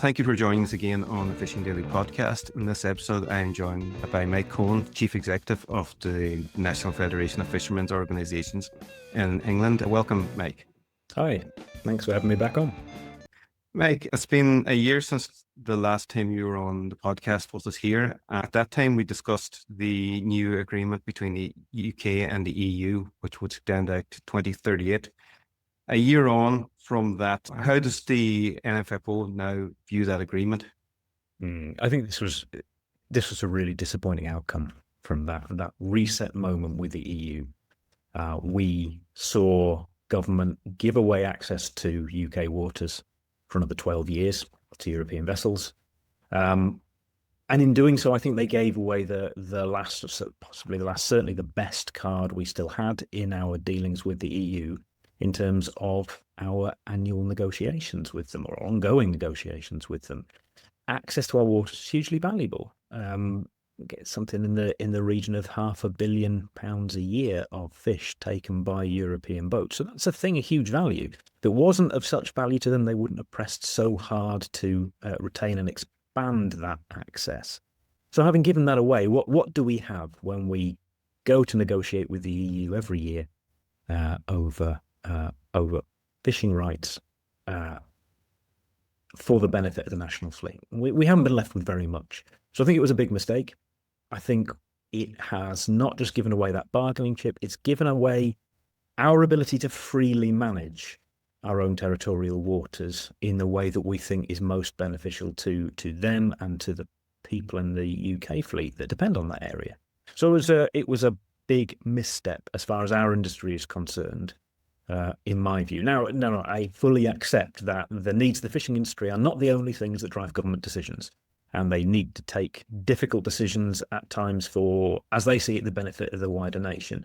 Thank you for joining us again on the Fishing Daily podcast. In this episode, I am joined by Mike Cohen, Chief Executive of the National Federation of Fishermen's Organisations in England. Welcome, Mike. Hi, thanks for having me back on. Mike, it's been a year since the last time you were on the podcast was here. At that time, we discussed the new agreement between the UK and the EU, which would extend out to 2038. A year on from that, how does the NFFO now view that agreement? I think this was a really disappointing outcome from that reset moment with the EU. We saw government give away access to UK waters for another 12 years to European vessels. And in doing so, I think they gave away the last, possibly the last, certainly the best card we still had in our dealings with the EU in terms of our annual negotiations with them or ongoing negotiations with them. Access to our waters is hugely valuable. Get something in the region of £500 million a year of fish taken by European boats. So that's a huge value. If it wasn't of such value to them, they wouldn't have pressed so hard to retain and expand that access. So having given that away, what do we have when we go to negotiate with the EU every year over fishing rights for the benefit of the national fleet? We haven't been left with very much. So I think it was a big mistake. I think it has not just given away that bargaining chip, it's given away our ability to freely manage our own territorial waters in the way that we think is most beneficial to them and to the people in the UK fleet that depend on that area. So it was a big misstep as far as our industry is concerned, in my view. Now, no, I fully accept that the needs of the fishing industry are not the only things that drive government decisions. And they need to take difficult decisions at times for, as they see it, the benefit of the wider nation.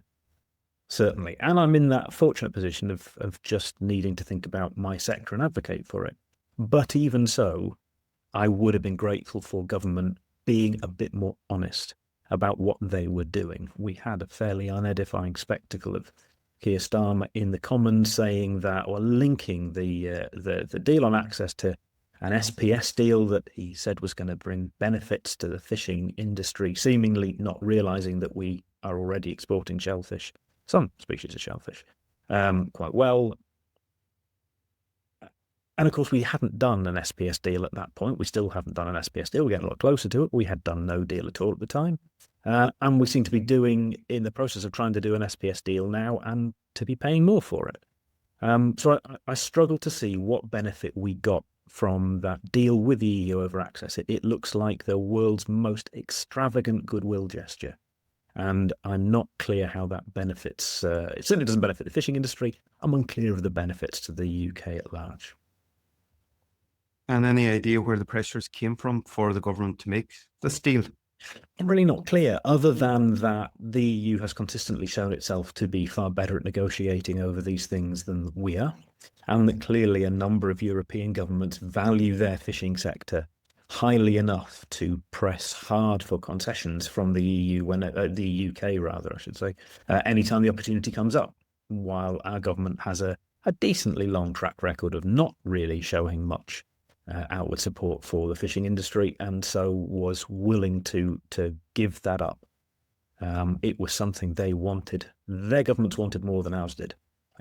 Certainly. And I'm in that fortunate position of just needing to think about my sector and advocate for it. But even so, I would have been grateful for government being a bit more honest about what they were doing. We had a fairly unedifying spectacle of Keir Starmer in the Commons saying that, or linking the deal on access to an SPS deal that he said was going to bring benefits to the fishing industry, seemingly not realising that we are already exporting shellfish, some species of shellfish, quite well. And of course, we hadn't done an SPS deal at that point. We still haven't done an SPS deal. We're getting a lot closer to it. We had done no deal at all at the time. And we seem to be in the process of trying to do an SPS deal now and to be paying more for it. So I struggle to see what benefit we got from that deal with the EU over access. It looks like the world's most extravagant goodwill gesture. And I'm not clear how that benefits, it certainly doesn't benefit the fishing industry. I'm unclear of the benefits to the UK at large. And any idea where the pressures came from for the government to make this deal? I'm really not clear, other than that the EU has consistently shown itself to be far better at negotiating over these things than we are, and that clearly a number of European governments value their fishing sector highly enough to press hard for concessions from the EU, the UK rather, I should say, anytime the opportunity comes up, while our government has a decently long track record of not really showing much outward support for the fishing industry, and so was willing to give that up. It was something they wanted. Their governments wanted more than ours did,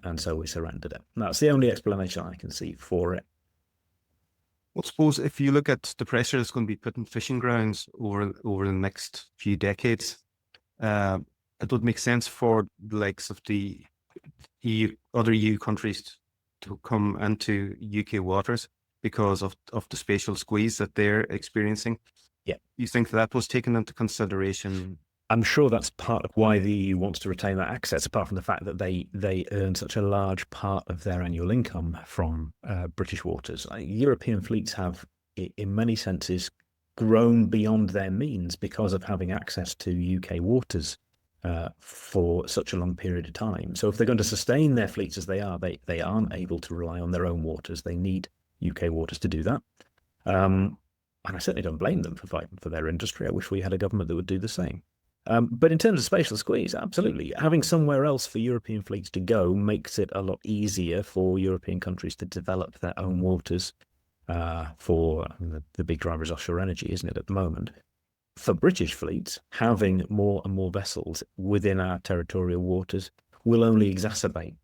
and so we surrendered it. That's the only explanation I can see for it. Well, I suppose if you look at the pressure that's going to be put in fishing grounds over the next few decades, it would make sense for the likes of the other EU countries to come into UK waters because of the spatial squeeze that they're experiencing. Yeah. You think that was taken into consideration? I'm sure that's part of why the EU wants to retain that access, apart from the fact that they earn such a large part of their annual income from British waters. European fleets have, in many senses, grown beyond their means because of having access to UK waters for such a long period of time. So if they're going to sustain their fleets as they are, they aren't able to rely on their own waters. They need UK waters to do that. And I certainly don't blame them for fighting for their industry. I wish we had a government that would do the same. But in terms of spatial squeeze, absolutely. Having somewhere else for European fleets to go makes it a lot easier for European countries to develop their own waters for the big driver is offshore energy, isn't it, at the moment? For British fleets, having more and more vessels within our territorial waters will only exacerbate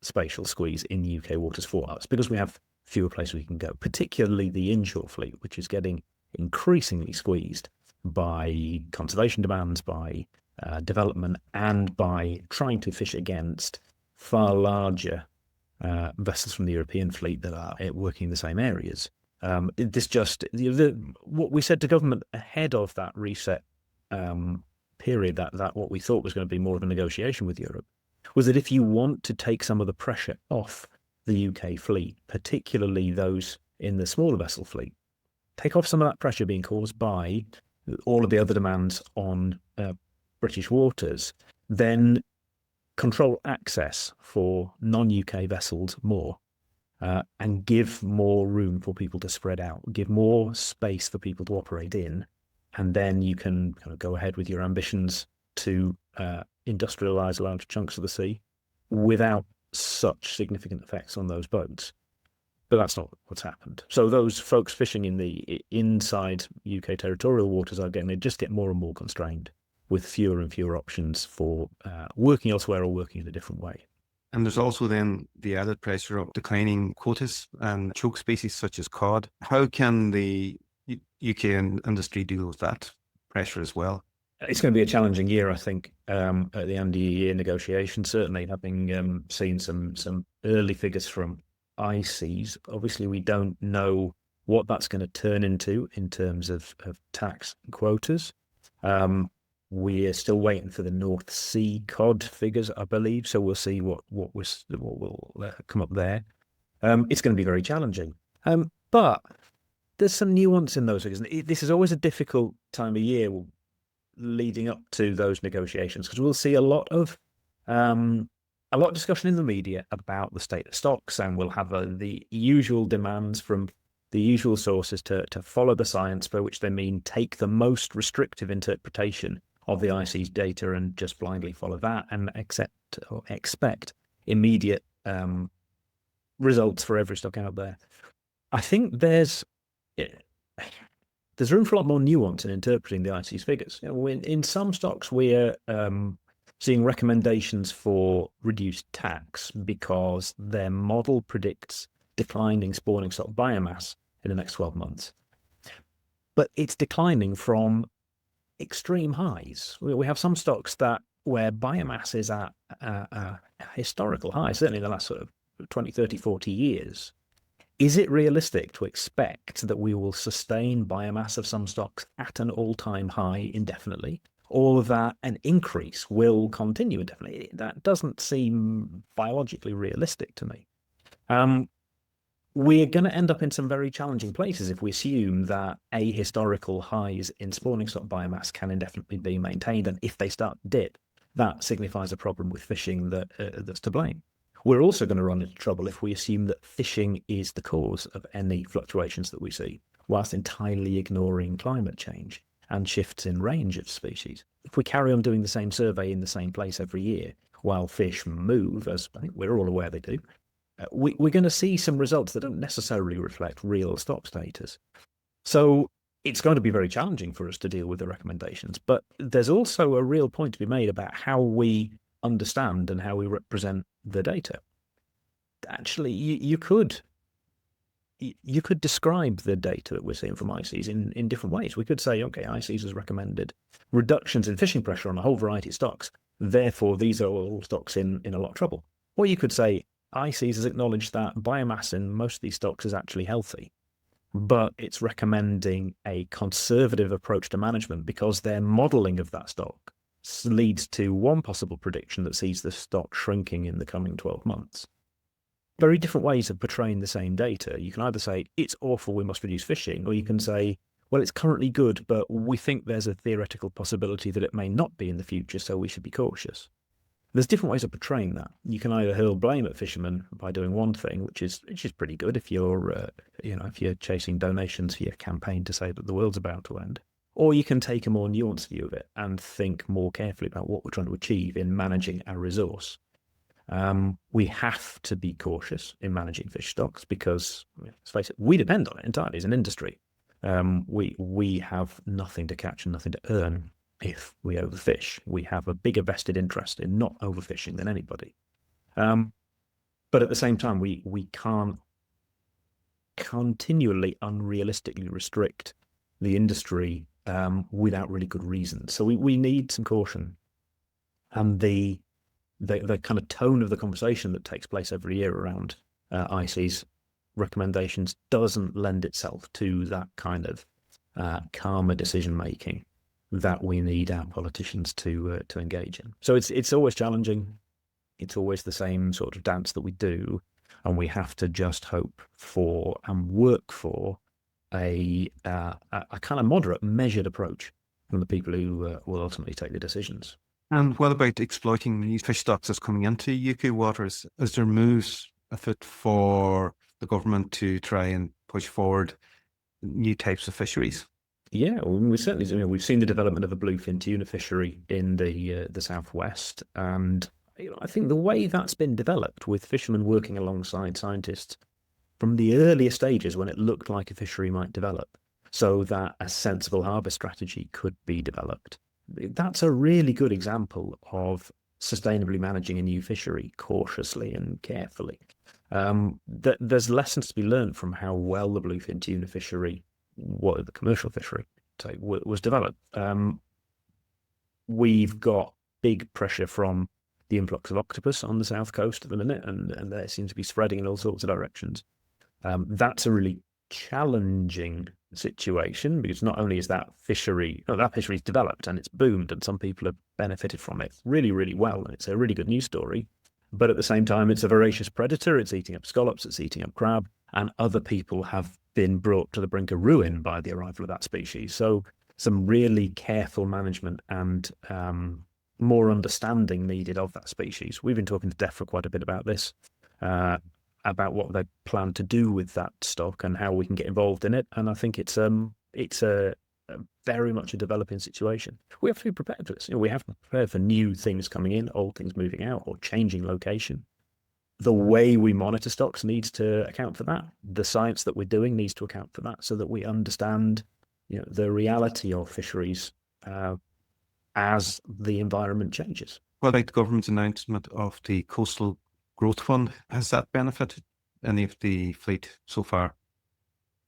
spatial squeeze in UK waters for us because we have fewer places we can go, particularly the inshore fleet, which is getting increasingly squeezed by conservation demands, by development, and by trying to fish against far larger vessels from the European fleet that are working in the same areas. What we said to government ahead of that reset period, that what we thought was going to be more of a negotiation with Europe, was that if you want to take some of the pressure off the UK fleet, particularly those in the smaller vessel fleet, take off some of that pressure being caused by all of the other demands on British waters, then control access for non-UK vessels more, and give more room for people to spread out, give more space for people to operate in, and then you can kind of go ahead with your ambitions to industrialize large chunks of the sea without such significant effects on those boats. But that's not what's happened. So those folks fishing in the inside UK territorial waters they just get more and more constrained with fewer and fewer options for working elsewhere or working in a different way. And there's also then the added pressure of declining quotas and choke species such as cod. How can the UK industry deal with that pressure as well? It's going to be a challenging year, I think, at the end of the year negotiation, certainly having seen some early figures from ICES. Obviously, we don't know what that's going to turn into in terms of tax quotas. We're still waiting for the North Sea cod figures, I believe, so we'll see what will come up there. It's going to be very challenging, but there's some nuance in those figures. This is always a difficult time of year leading up to those negotiations, because we'll see a lot of discussion in the media about the state of stocks, and we'll have the usual demands from the usual sources to follow the science, by which they mean take the most restrictive interpretation of the ICES data and just blindly follow that and accept or expect immediate results for every stock out there. I think there's room for a lot more nuance in interpreting the ICES figures. In some stocks, we're seeing recommendations for reduced tax because their model predicts declining spawning stock biomass in the next 12 months. But it's declining from extreme highs. We have some stocks where biomass is at a historical high, certainly in the last sort of 20, 30, 40 years. Is it realistic to expect that we will sustain biomass of some stocks at an all-time high indefinitely, or that an increase will continue indefinitely? That doesn't seem biologically realistic to me. We're going to end up in some very challenging places if we assume that historical highs in spawning stock biomass can indefinitely be maintained, and if they start to dip, that signifies a problem with fishing that's to blame. We're also going to run into trouble if we assume that fishing is the cause of any fluctuations that we see, whilst entirely ignoring climate change and shifts in range of species. If we carry on doing the same survey in the same place every year, while fish move, as I think we're all aware they do, we're going to see some results that don't necessarily reflect real stock status. So it's going to be very challenging for us to deal with the recommendations, but there's also a real point to be made about how we understand and how we represent the data. Actually, you could describe the data that we're seeing from ICES in different ways. We could say, okay, ICES has recommended reductions in fishing pressure on a whole variety of stocks. Therefore, these are all stocks in a lot of trouble. Or you could say, ICES has acknowledged that biomass in most of these stocks is actually healthy, but it's recommending a conservative approach to management because their modelling of that stock leads to one possible prediction that sees the stock shrinking in the coming 12 months. Very different ways of portraying the same data. You can either say, it's awful, we must reduce fishing, or you can say, well, it's currently good, but we think there's a theoretical possibility that it may not be in the future, so we should be cautious. There's different ways of portraying that. You can either hurl blame at fishermen by doing one thing, which is pretty good if you're chasing donations for your campaign to say that the world's about to end, or you can take a more nuanced view of it and think more carefully about what we're trying to achieve in managing our resource. We have to be cautious in managing fish stocks because, let's face it, we depend on it entirely as an industry. We have nothing to catch and nothing to earn if we overfish. We have a bigger vested interest in not overfishing than anybody. But at the same time, we can't continually unrealistically restrict the industry without really good reason. So we need some caution. And the kind of tone of the conversation that takes place every year around IC's recommendations doesn't lend itself to that kind of calmer decision making that we need our politicians to engage in. So it's always challenging. It's always the same sort of dance that we do, and we have to just hope for and work for a kind of moderate, measured approach from the people who will ultimately take the decisions. And what about exploiting these fish stocks that's coming into UK waters? Is there moves afoot for the government to try and push forward new types of fisheries? Yeah, well, we certainly, we've seen the development of a bluefin tuna fishery in the southwest, and I think the way that's been developed with fishermen working alongside scientists from the earlier stages when it looked like a fishery might develop, so that a sensible harvest strategy could be developed. That's a really good example of sustainably managing a new fishery cautiously and carefully. There's lessons to be learned from how well the bluefin tuna fishery, the commercial fishery, was developed. We've got big pressure from the influx of octopus on the south coast at the minute, and they seem to be spreading in all sorts of directions. That's a really challenging situation because not only is that fishery's developed and it's boomed and some people have benefited from it really, really well, and it's a really good news story, but at the same time it's a voracious predator. It's eating up scallops, it's eating up crab, and other people have been brought to the brink of ruin by the arrival of that species. So some really careful management and more understanding needed of that species. We've been talking to Defra quite a bit about this, about what they plan to do with that stock and how we can get involved in it. And I think it's a very much a developing situation. We have to be prepared for this. We have to prepare for new things coming in, old things moving out, or changing location. The way we monitor stocks needs to account for that. The science that we're doing needs to account for that, so that we understand, the reality of fisheries as the environment changes. What about the government's announcement of the Coastal Growth Fund? Has that benefited any of the fleet so far?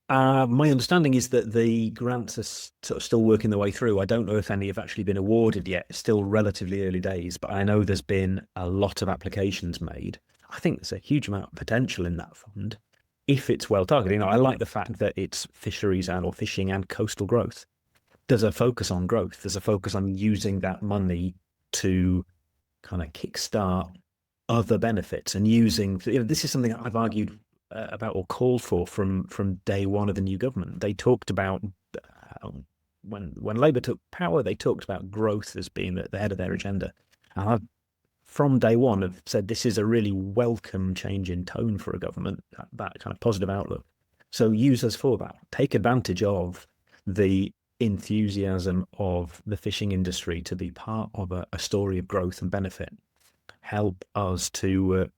My understanding is that the grants are sort of still working their way through. I don't know if any have actually been awarded yet. It's still relatively early days, but I know there's been a lot of applications made. I think there's a huge amount of potential in that fund if it's well targeted. I like the fact that it's fisheries or fishing and coastal growth. There's a focus on growth. There's a focus on using that money to kind of kickstart other benefits and using, this is something I've argued about or called for from day one of the new government. They talked about, when Labour took power, they talked about growth as being the head of their agenda. And I've, from day one, have said this is a really welcome change in tone for a government, that kind of positive outlook. So use us for that. Take advantage of the enthusiasm of the fishing industry to be part of a story of growth and benefit. Help us to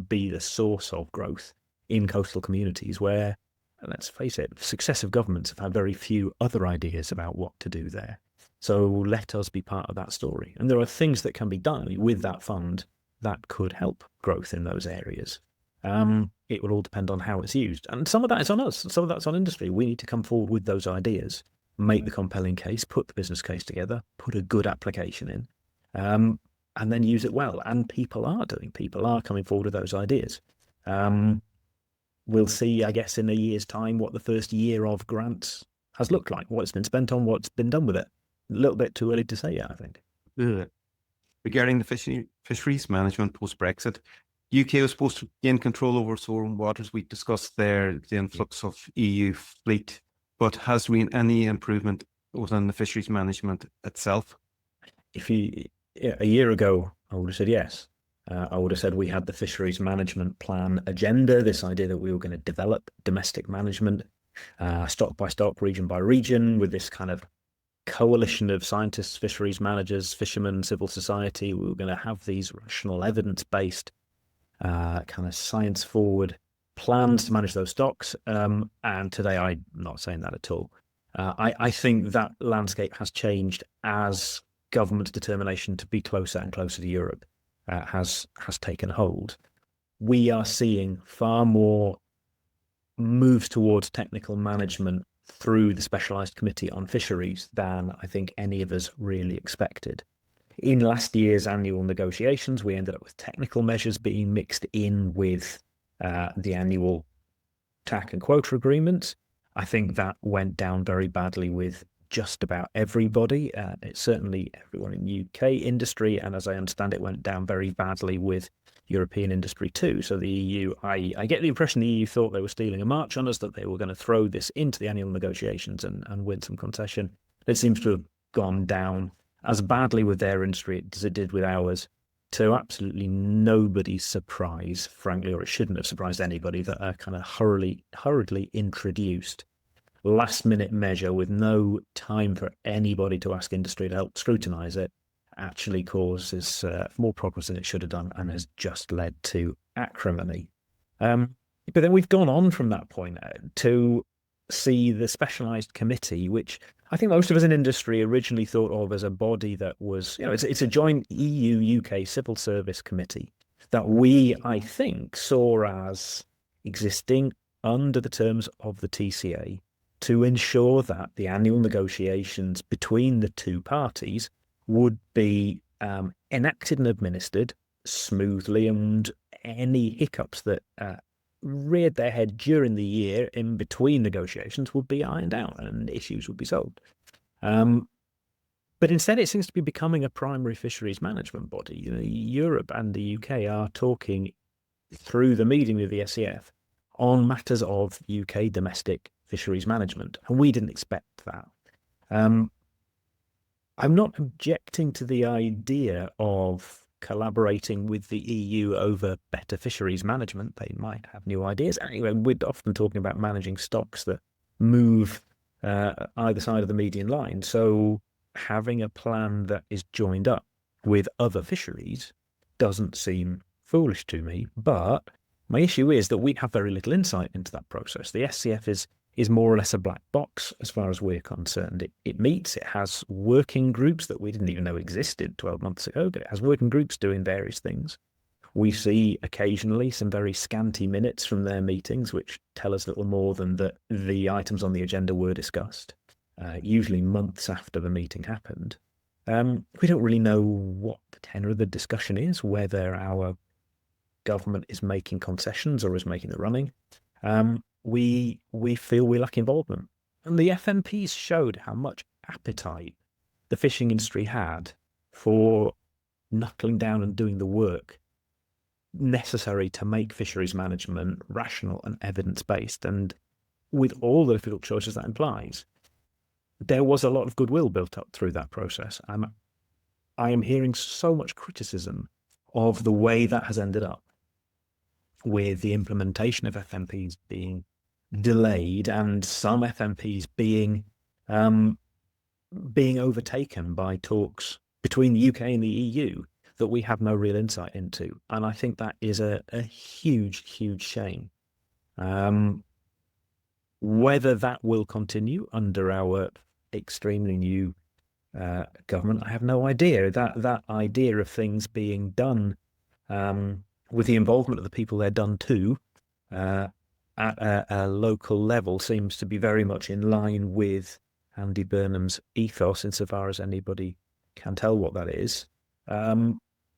be the source of growth in coastal communities where, let's face it, successive governments have had very few other ideas about what to do there. So let us be part of that story. And there are things that can be done with that fund that could help growth in those areas. It will all depend on how it's used. And some of that is on us. Some of that's on industry. We need to come forward with those ideas, make the compelling case, put the business case together, put a good application in, and then use it well. And people are coming forward with those ideas. We'll see, I guess, in a year's time what the first year of grants has looked like, what it's been spent on, what's been done with it. A little bit too early to say yet, I think. Regarding the fisheries management post-Brexit, UK was supposed to gain control over its own waters. We discussed there the influx of EU fleet, but has there been any improvement within the fisheries management itself? A year ago, I would have said yes. I would have said we had the fisheries management plan agenda, this idea that we were going to develop domestic management, stock by stock, region by region, with this kind of coalition of scientists, fisheries managers, fishermen, civil society. We were going to have these rational, evidence-based, kind of science-forward plans to manage those stocks. And today, I'm not saying that at all. I think that landscape has changed as government's determination to be closer and closer to Europe has taken hold. We are seeing far more moves towards technical management through the Specialised Committee on Fisheries than I think any of us really expected. In last year's annual negotiations, we ended up with technical measures being mixed in with the annual TAC and quota agreements. I think that went down very badly with just about everybody. It's certainly everyone in UK industry, and as I understand it, went down very badly with European industry too. So the EU, I get the impression the EU thought they were stealing a march on us, that they were going to throw this into the annual negotiations and win some concession. It seems to have gone down as badly with their industry as it did with ours, to absolutely nobody's surprise, frankly, or it shouldn't have surprised anybody, that a kind of hurriedly introduced last-minute measure with no time for anybody to ask industry to help scrutinise it actually causes more progress than it should have done and has just led to acrimony. But then we've gone on from that point to see the Specialised Committee, which I think most of us in industry originally thought of as a body that was, it's a joint EU-UK civil service committee that we, I think, saw as existing under the terms of the TCA to ensure that the annual negotiations between the two parties would be enacted and administered smoothly, and any hiccups that reared their head during the year in between negotiations would be ironed out and issues would be solved. But instead, it seems to be becoming a primary fisheries management body. Europe and the UK are talking through the meeting with the SEF on matters of UK domestic fisheries management, and we didn't expect that. I'm not objecting to the idea of collaborating with the EU over better fisheries management. They might have new ideas. Anyway, we're often talking about managing stocks that move either side of the median line. So having a plan that is joined up with other fisheries doesn't seem foolish to me. But my issue is that we have very little insight into that process. The SCF is more or less a black box as far as we're concerned. It meets, it has working groups that we didn't even know existed 12 months ago, but it has working groups doing various things. We see occasionally some very scanty minutes from their meetings, which tell us little more than that the items on the agenda were discussed, usually months after the meeting happened. We don't really know what the tenor of the discussion is, whether our government is making concessions or is making the running. We feel we lack involvement. And the FMPs showed how much appetite the fishing industry had for knuckling down and doing the work necessary to make fisheries management rational and evidence-based. And with all the difficult choices that implies, there was a lot of goodwill built up through that process. I am hearing so much criticism of the way that has ended up, with the implementation of FMPs being delayed and some FMPs being overtaken by talks between the UK and the EU that we have no real insight into. And I think that is a huge, huge shame. Whether that will continue under our extremely new government, I have no idea. That idea of things being done with the involvement of the people they're done to at a local level seems to be very much in line with Andy Burnham's ethos, insofar as anybody can tell what that is.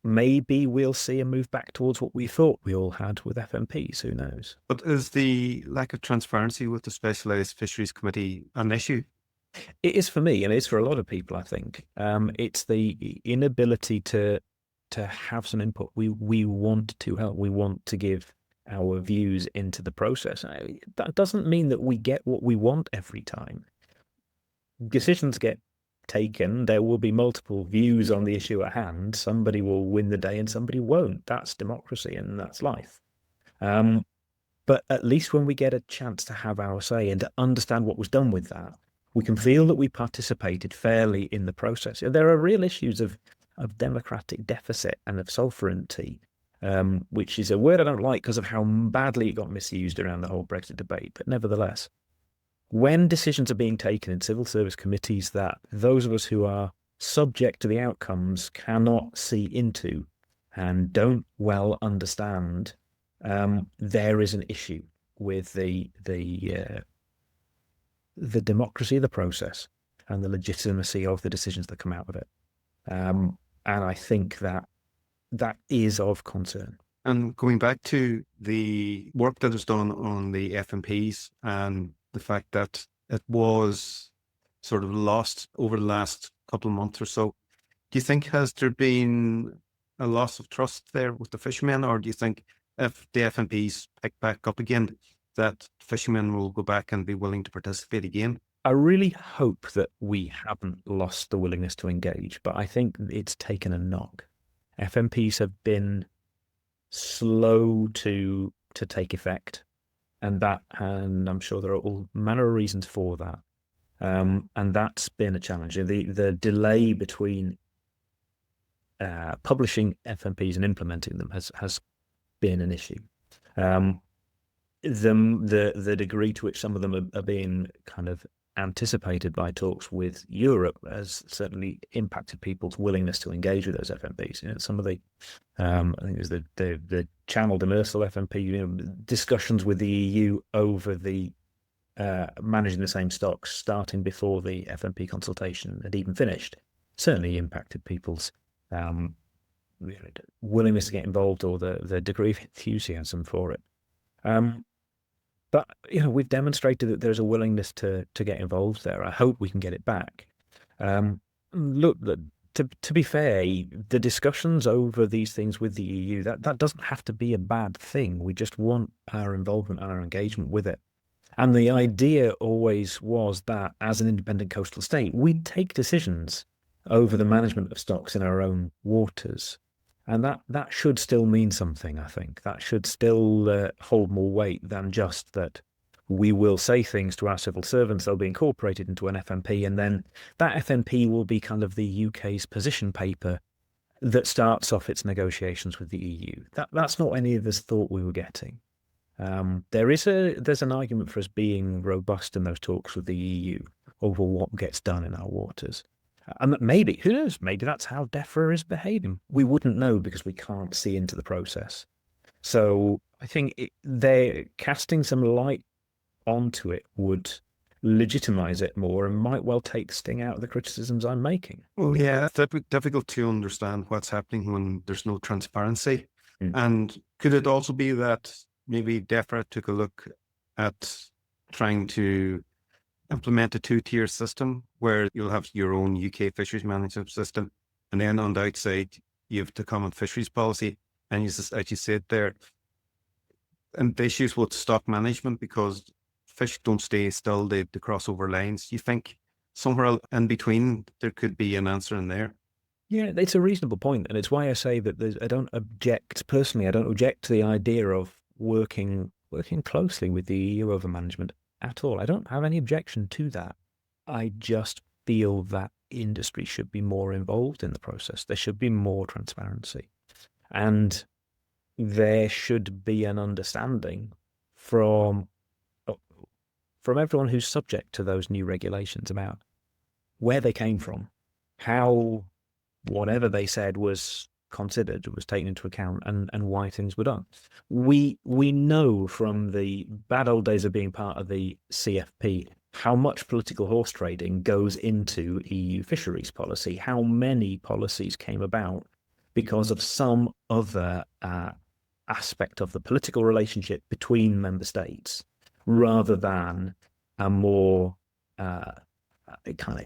Maybe we'll see a move back towards what we thought we all had with FMPs. Who knows? But is the lack of transparency with the Specialised Fisheries Committee an issue? It is for me, and it is for a lot of people, I think. It's the inability to have some input. We want to help. We want to give our views into the process. That doesn't mean that we get what we want every time. Decisions get taken. There will be multiple views on the issue at hand. Somebody will win the day and somebody won't. That's democracy and that's life. But at least when we get a chance to have our say and to understand what was done with that, we can feel that we participated fairly in the process. There are real issues of democratic deficit and of sovereignty, which is a word I don't like because of how badly it got misused around the whole Brexit debate. But nevertheless, when decisions are being taken in civil service committees that those of us who are subject to the outcomes cannot see into and don't well understand, there is an issue with the democracy of the process and the legitimacy of the decisions that come out of it. And I think that is of concern. And going back to the work that was done on the FMPs and the fact that it was sort of lost over the last couple of months or so, do you think has there been a loss of trust there with the fishermen, or do you think if the FMPs pick back up again, that fishermen will go back and be willing to participate again? I really hope that we haven't lost the willingness to engage, but I think it's taken a knock. FMPs have been slow to take effect, and I'm sure there are all manner of reasons for that. And that's been a challenge. The delay between publishing FMPs and implementing them has been an issue. The degree to which some of them are being kind of anticipated by talks with Europe has certainly impacted people's willingness to engage with those FMPs. Some of the, I think it was the Channel demersal FMP, discussions with the EU over the managing the same stocks starting before the FMP consultation had even finished, certainly impacted people's willingness to get involved or the degree of enthusiasm for it. But we've demonstrated that there's a willingness to get involved there. I hope we can get it back. Look, to be fair, the discussions over these things with the EU, that doesn't have to be a bad thing. We just want our involvement and our engagement with it. And the idea always was that as an independent coastal state, we'd take decisions over the management of stocks in our own waters. And that should still mean something, I think. That should still hold more weight than just that we will say things to our civil servants, they'll be incorporated into an FMP, and then that FMP will be kind of the UK's position paper that starts off its negotiations with the EU. That's not any of us thought we were getting. There's an argument for us being robust in those talks with the EU over what gets done in our waters. And maybe, who knows, maybe that's how Defra is behaving. We wouldn't know because we can't see into the process. So I think they're casting some light onto it would legitimize it more and might well take the sting out of the criticisms I'm making. Well, yeah, it's difficult to understand what's happening when there's no transparency. And could it also be that maybe Defra took a look at trying to implement a two-tier system where you'll have your own UK fisheries management system, and then on the outside you have the common fisheries policy, and as you said there, and the issues with stock management because fish don't stay still, they cross over lines. You think somewhere in between there could be an answer in there? Yeah, it's a reasonable point, and it's why I say that I don't object to the idea of working closely with the EU over management at all. I don't have any objection to that. I just feel that industry should be more involved in the process. There should be more transparency. And there should be an understanding from everyone who's subject to those new regulations about where they came from, how whatever they said was considered, was taken into account, and why things were done. We know from the bad old days of being part of the CFP how much political horse trading goes into EU fisheries policy, how many policies came about because of some other aspect of the political relationship between member states rather than a more kind of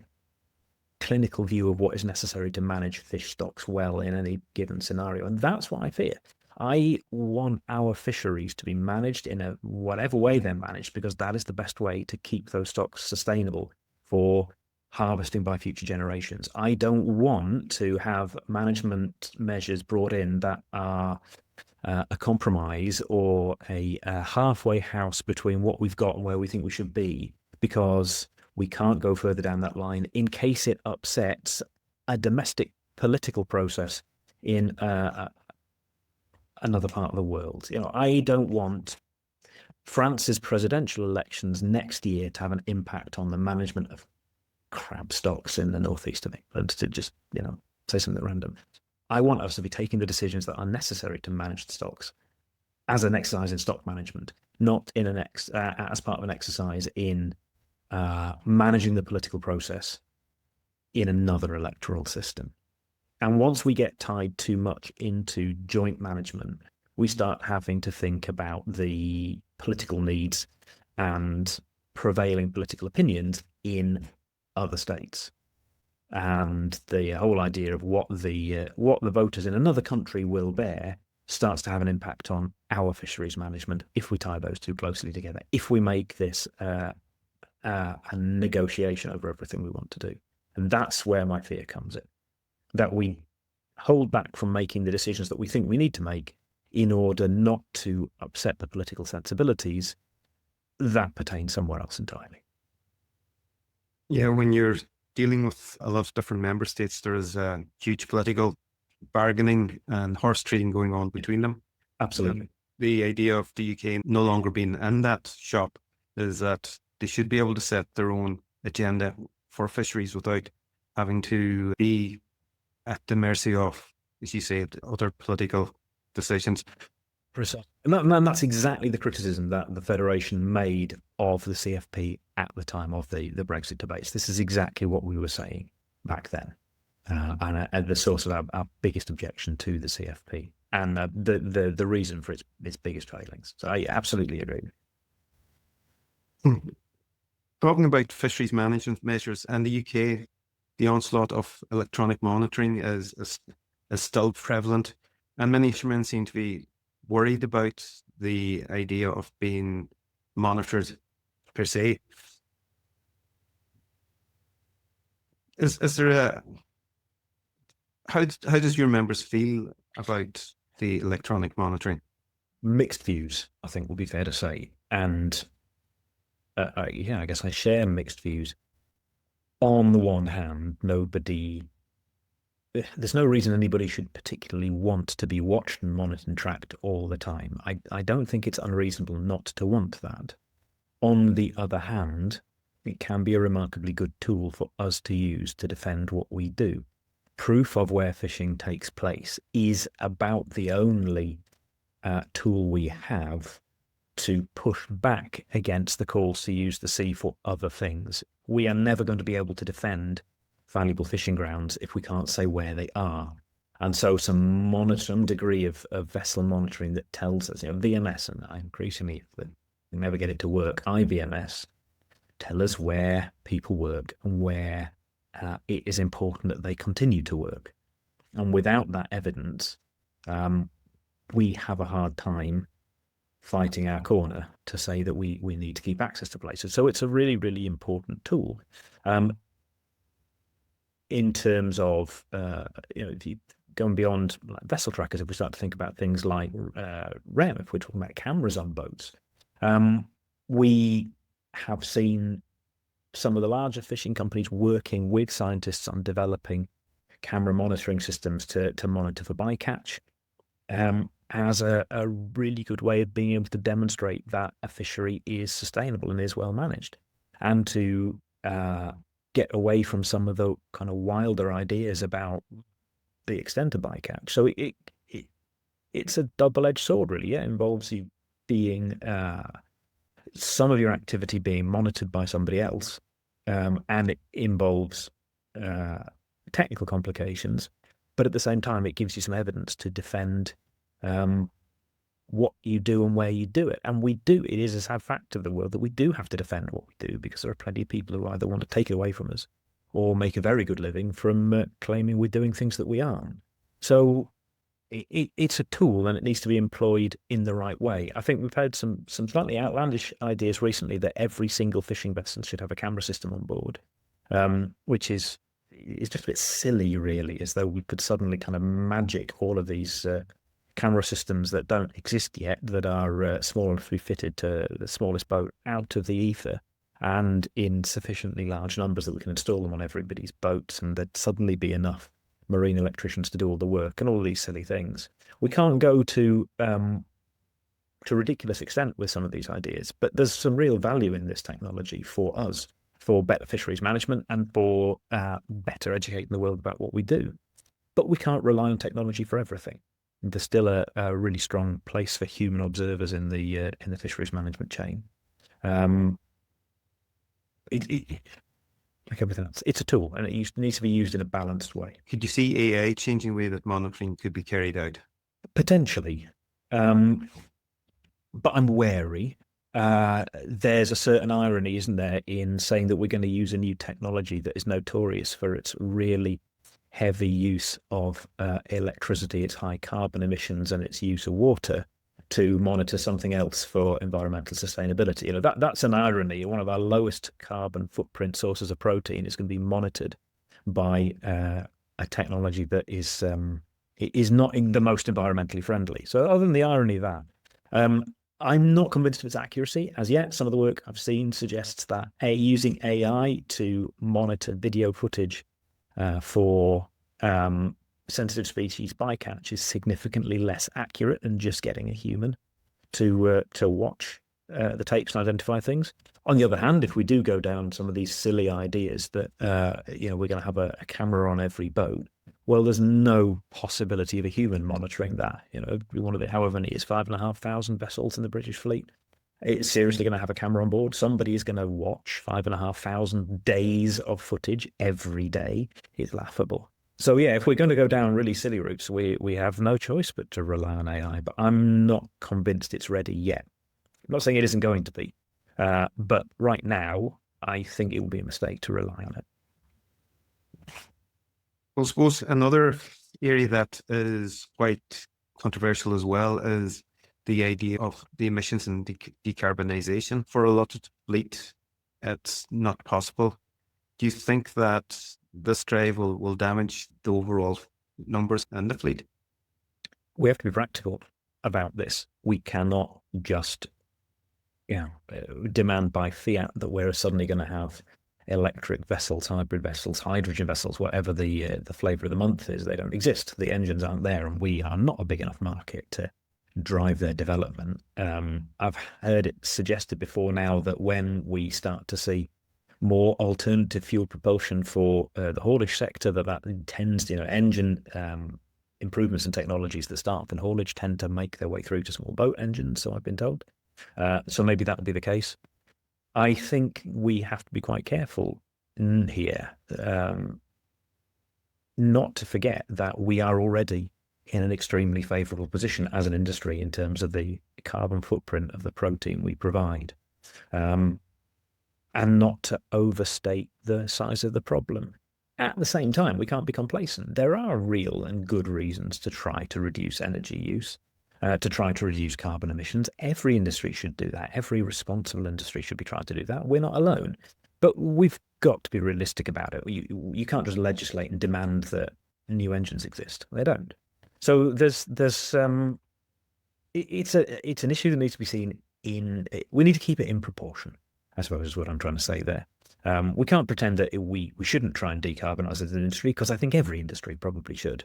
clinical view of what is necessary to manage fish stocks well in any given scenario. And that's what I fear. I want our fisheries to be managed in a whatever way they're managed, because that is the best way to keep those stocks sustainable for harvesting by future generations. I don't want to have management measures brought in that are a compromise or a halfway house between what we've got and where we think we should be, because We can't go further down that line in case it upsets a domestic political process in another part of the world. I don't want France's presidential elections next year to have an impact on the management of crab stocks in the northeast of England, to just, say something random. I want us to be taking the decisions that are necessary to manage the stocks as an exercise in stock management, not in as part of an exercise in managing the political process in another electoral system. And once we get tied too much into joint management, we start having to think about the political needs and prevailing political opinions in other states. And the whole idea of what the voters in another country will bear starts to have an impact on our fisheries management if we tie those two closely together, if we make this a negotiation over everything we want to do. And that's where my fear comes in, that we hold back from making the decisions that we think we need to make in order not to upset the political sensibilities that pertain somewhere else entirely. Yeah, when you're dealing with a lot of different member states, there is a huge political bargaining and horse trading going on between them. Absolutely. The idea of the UK no longer being in that shop is that they should be able to set their own agenda for fisheries without having to be at the mercy of, as you say, other political decisions. Precisely. And that's exactly the criticism that the Federation made of the CFP at the time of the Brexit debates. This is exactly what we were saying back then, and the source of our biggest objection to the CFP, and the reason for its biggest failings. So I absolutely agree. Talking about fisheries management measures in the UK, the onslaught of electronic monitoring is still prevalent, and many fishermen seem to be worried about the idea of being monitored per se. Is there how does your members feel about the electronic monitoring? Mixed views, I think, would be fair to say, and I guess I share mixed views. On the one hand, there's no reason anybody should particularly want to be watched and monitored and tracked all the time. I don't think it's unreasonable not to want that. On the other hand, it can be a remarkably good tool for us to use to defend what we do. Proof of where fishing takes place is about the only tool we have to push back against the calls to use the sea for other things. We are never going to be able to defend valuable fishing grounds if we can't say where they are. And so some degree of vessel monitoring that tells us, VMS, and increasingly, if we never get it to work, IVMS, tell us where people work and where it is important that they continue to work. And without that evidence, we have a hard time fighting our corner to say that we need to keep access to places. So it's a really, really important tool. In terms of, if you going beyond like vessel trackers, if we start to think about things like REM, if we're talking about cameras on boats, we have seen some of the larger fishing companies working with scientists on developing camera monitoring systems to monitor for bycatch, as a really good way of being able to demonstrate that a fishery is sustainable and is well managed, and to get away from some of the kind of wilder ideas about the extent of bycatch. So it's a double-edged sword, really. It involves you being some of your activity being monitored by somebody else, and it involves technical complications, but at the same time it gives you some evidence to defend what you do and where you do it. And we do. It is a sad fact of the world that we do have to defend what we do, because there are plenty of people who either want to take it away from us or make a very good living from claiming we're doing things that we aren't. So it's a tool, and it needs to be employed in the right way. I think we've had some slightly outlandish ideas recently that every single fishing vessel should have a camera system on board, which is just a bit silly, really, as though we could suddenly kind of magic all of these camera systems that don't exist yet, that are small enough to be fitted to the smallest boat, out of the ether and in sufficiently large numbers that we can install them on everybody's boats, and there'd suddenly be enough marine electricians to do all the work and all these silly things. We can't go to ridiculous extent with some of these ideas, but there's some real value in this technology for us, for better fisheries management and for better educating the world about what we do. But we can't rely on technology for everything. There's still a really strong place for human observers in the fisheries management chain. Like everything else, it's a tool, and it needs to be used in a balanced way. Could you see AI changing the way that monitoring could be carried out? Potentially, but I'm wary. There's a certain irony, isn't there, in saying that we're going to use a new technology that is notorious for its really heavy use of electricity, its high carbon emissions, and its use of water to monitor something else for environmental sustainability. You know, that's an irony. One of our lowest carbon footprint sources of protein is going to be monitored by a technology that is not the most environmentally friendly. So other than the irony of that, I'm not convinced of its accuracy as yet. Some of the work I've seen suggests that using AI to monitor video footage for sensitive species bycatch is significantly less accurate than just getting a human to watch the tapes and identify things. On the other hand, if we do go down some of these silly ideas that we're going to have a camera on every boat, well, there's no possibility of a human monitoring that. You know, one of the however many is 5,500 vessels in the British fleet. It's seriously going to have a camera on board. Somebody is going to watch 5,500 days of footage every day. It's laughable. So yeah, if we're going to go down really silly routes, we have no choice but to rely on AI. But I'm not convinced it's ready yet. I'm not saying it isn't going to be, but right now I think it will be a mistake to rely on it. Well, I suppose another area that is quite controversial as well is the idea of the emissions and decarbonisation. For a lot of the fleet, it's not possible. Do you think that this drive will damage the overall numbers in the fleet? We have to be practical about this. We cannot just demand by fiat that we're suddenly going to have electric vessels, hybrid vessels, hydrogen vessels, whatever the flavour of the month is. They don't exist. The engines aren't there, and we are not a big enough market to drive their development. I've heard it suggested before now that when we start to see more alternative fuel propulsion for the haulage sector, that tends, engine improvements and technologies that start in haulage tend to make their way through to small boat engines, so I've been told. So maybe that would be the case. I think we have to be quite careful here, not to forget that we are already in an extremely favourable position as an industry in terms of the carbon footprint of the protein we provide, and not to overstate the size of the problem. At the same time, we can't be complacent. There are real and good reasons to try to reduce energy use, to try to reduce carbon emissions. Every industry should do that. Every responsible industry should be trying to do that. We're not alone. But we've got to be realistic about it. You can't just legislate and demand that new engines exist. They don't. So it's an issue that needs to be seen we need to keep it in proportion, I suppose is what I'm trying to say there. We can't pretend that we shouldn't try and decarbonise as an industry, because I think every industry probably should.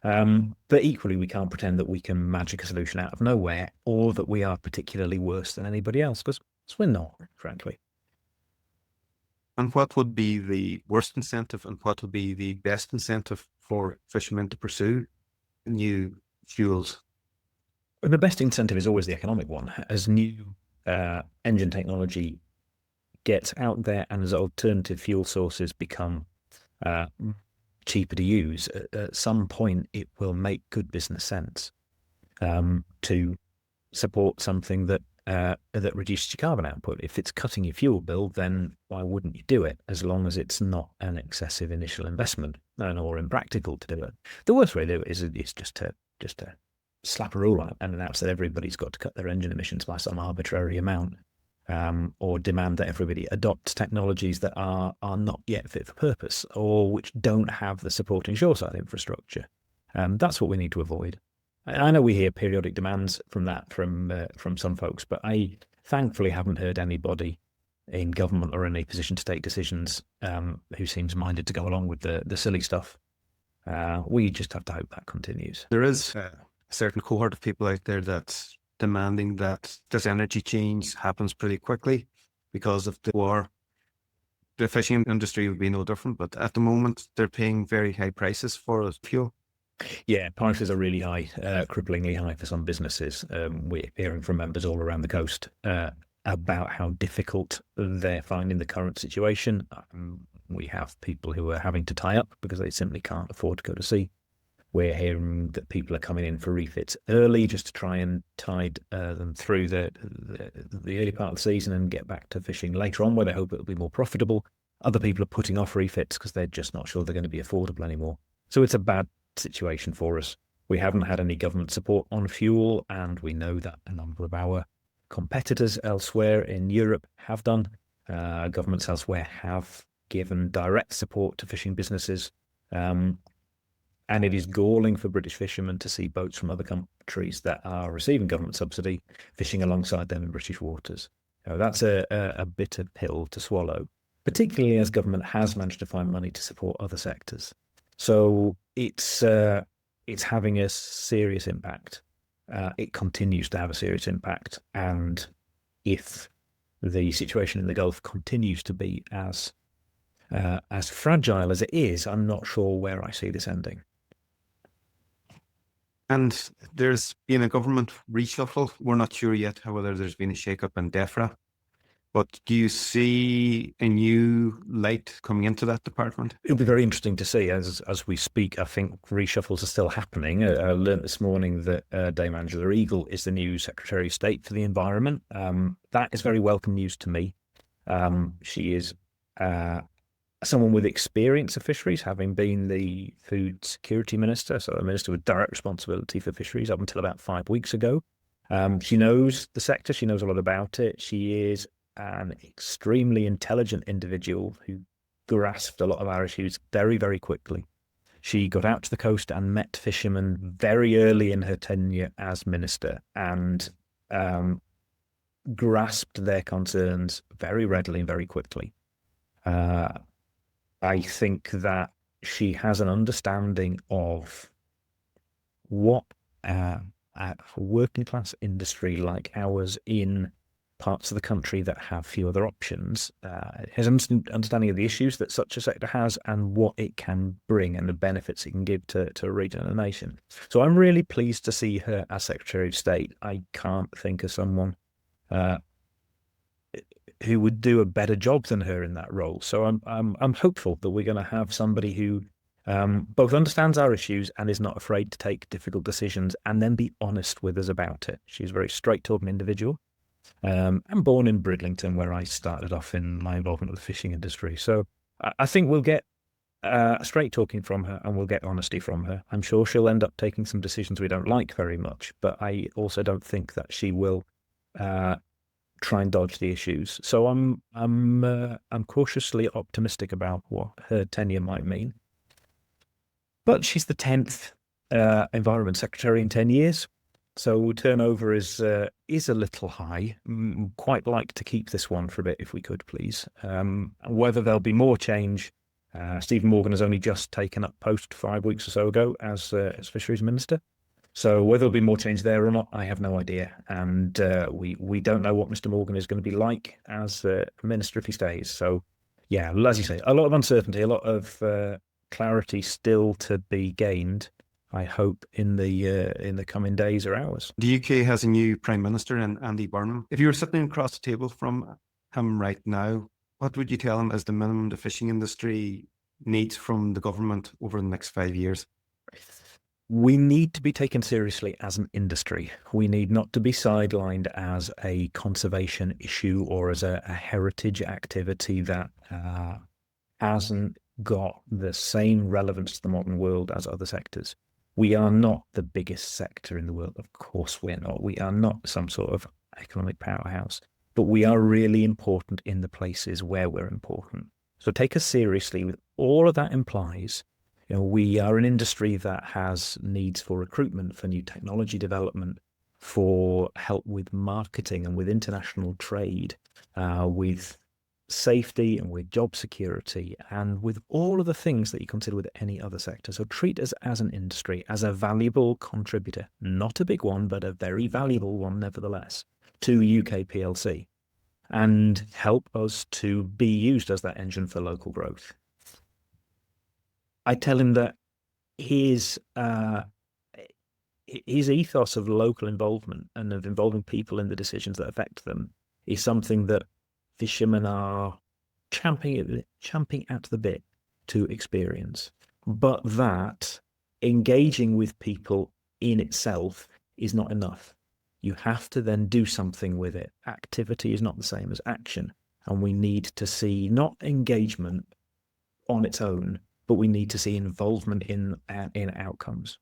But equally, we can't pretend that we can magic a solution out of nowhere, or that we are particularly worse than anybody else, because we're not, frankly. And what would be the worst incentive, and what would be the best incentive for fishermen to pursue new fuels? The best incentive is always the economic one. As new engine technology gets out there and as alternative fuel sources become cheaper to use, at some point it will make good business sense to support something that reduces your carbon output. If it's cutting your fuel bill, then why wouldn't you do it, as long as it's not an excessive initial investment or impractical to do it? The worst way to do it is just to slap a rule on it and announce that everybody's got to cut their engine emissions by some arbitrary amount, or demand that everybody adopts technologies that are not yet fit for purpose, or which don't have the supporting shoreside infrastructure. That's what we need to avoid. I know we hear periodic demands from some folks, but I thankfully haven't heard anybody in government or in a position to take decisions who seems minded to go along with the silly stuff. We just have to hope that continues. There is a certain cohort of people out there that's demanding that this energy change happens pretty quickly because of the war. The fishing industry would be no different, but at the moment they're paying very high prices for fuel. Yeah, prices are really high, cripplingly high for some businesses. We're hearing from members all around the coast about how difficult they're finding the current situation. We have people who are having to tie up because they simply can't afford to go to sea. We're hearing that people are coming in for refits early just to try and tide them through the early part of the season and get back to fishing later on, where they hope it'll be more profitable. Other people are putting off refits because they're just not sure they're going to be affordable anymore. So it's a bad situation for us. We haven't had any government support on fuel, and we know that a number of our competitors elsewhere in Europe have done. Governments elsewhere have given direct support to fishing businesses. And it is galling for British fishermen to see boats from other countries that are receiving government subsidy fishing alongside them in British waters. That's a bitter pill to swallow, particularly as government has managed to find money to support other sectors. So it's having a serious impact. It continues to have a serious impact. And if the situation in the Gulf continues to be as fragile as it is, I'm not sure where I see this ending. And there's been a government reshuffle. We're not sure yet whether there's been a shake-up in Defra. But do you see a new light coming into that department? It'll be very interesting to see as we speak. I think reshuffles are still happening. I learned this morning that Dame Angela Eagle is the new Secretary of State for the Environment. That is very welcome news to me. She is someone with experience of fisheries, having been the Food Security Minister, so a minister with direct responsibility for fisheries up until about 5 weeks ago. She knows the sector. She knows a lot about it. She is an extremely intelligent individual who grasped a lot of our issues very, very quickly. She got out to the coast and met fishermen very early in her tenure as minister and grasped their concerns very readily and very quickly. I think that she has an understanding of what a working class industry like ours in parts of the country that have few other options, has an understanding of the issues that such a sector has and what it can bring and the benefits it can give to a region and a nation. So I'm really pleased to see her as Secretary of State. I can't think of someone who would do a better job than her in that role. So I'm hopeful that we're going to have somebody who both understands our issues and is not afraid to take difficult decisions and then be honest with us about it. She's a very straight-talking individual. I'm born in Bridlington, where I started off in my involvement with the fishing industry. So I think we'll get straight talking from her and we'll get honesty from her. I'm sure she'll end up taking some decisions we don't like very much, but I also don't think that she will try and dodge the issues. So I'm cautiously optimistic about what her tenure might mean. But she's the 10th Environment Secretary in 10 years. So turnover is a little high. Quite like to keep this one for a bit if we could, please. Whether there'll be more change, Stephen Morgan has only just taken up post 5 weeks or so ago as Fisheries Minister. So whether there'll be more change there or not, I have no idea. And we don't know what Mr. Morgan is going to be like as Minister if he stays. So yeah, as you say, a lot of uncertainty, a lot of clarity still to be gained, I hope, in the coming days or hours. The UK has a new Prime Minister in Andy Burnham. If you were sitting across the table from him right now, what would you tell him is the minimum the fishing industry needs from the government over the next 5 years? We need to be taken seriously as an industry. We need not to be sidelined as a conservation issue or as a heritage activity that hasn't got the same relevance to the modern world as other sectors. We are not the biggest sector in the world. Of course we're not. We are not some sort of economic powerhouse, but we are really important in the places where we're important. So take us seriously with all of that implies. You know, we are an industry that has needs for recruitment, for new technology development, for help with marketing and with international trade, with safety and with job security and with all of the things that you consider with any other sector. So treat us as an industry, as a valuable contributor, not a big one, but a very valuable one nevertheless, to UK PLC, and help us to be used as that engine for local growth. I tell him that his ethos of local involvement and of involving people in the decisions that affect them is something that fishermen are champing at the bit to experience, but that engaging with people in itself is not enough. You have to then do something with it. Activity is not the same as action, and we need to see not engagement on its own, but we need to see involvement in outcomes.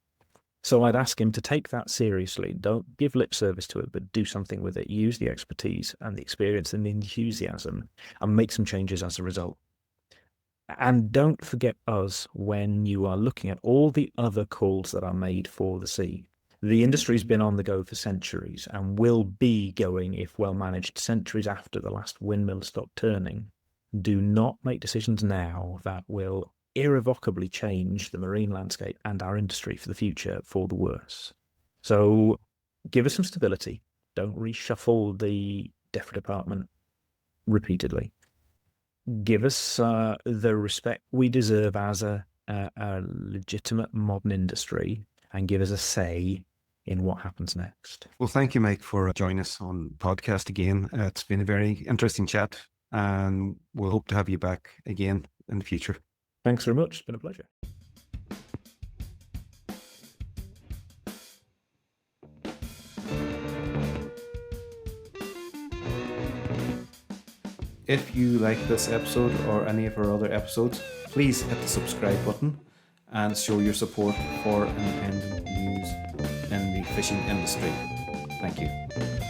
So I'd ask him to take that seriously. Don't give lip service to it, but do something with it. Use the expertise and the experience and the enthusiasm and make some changes as a result. And don't forget us when you are looking at all the other calls that are made for the sea. The industry's been on the go for centuries and will be going, if well managed, centuries after the last windmill stopped turning. Do not make decisions now that will irrevocably change the marine landscape and our industry for the future for the worse. So give us some stability. Don't reshuffle the Defra department repeatedly. Give us the respect we deserve as a legitimate modern industry, and give us a say in what happens next. Well, thank you, Mike, for joining us on the podcast again. It's been a very interesting chat, and we'll hope to have you back again in the future. Thanks very much. It's been a pleasure. If you like this episode or any of our other episodes, please hit the subscribe button and show your support for independent news in the fishing industry. Thank you.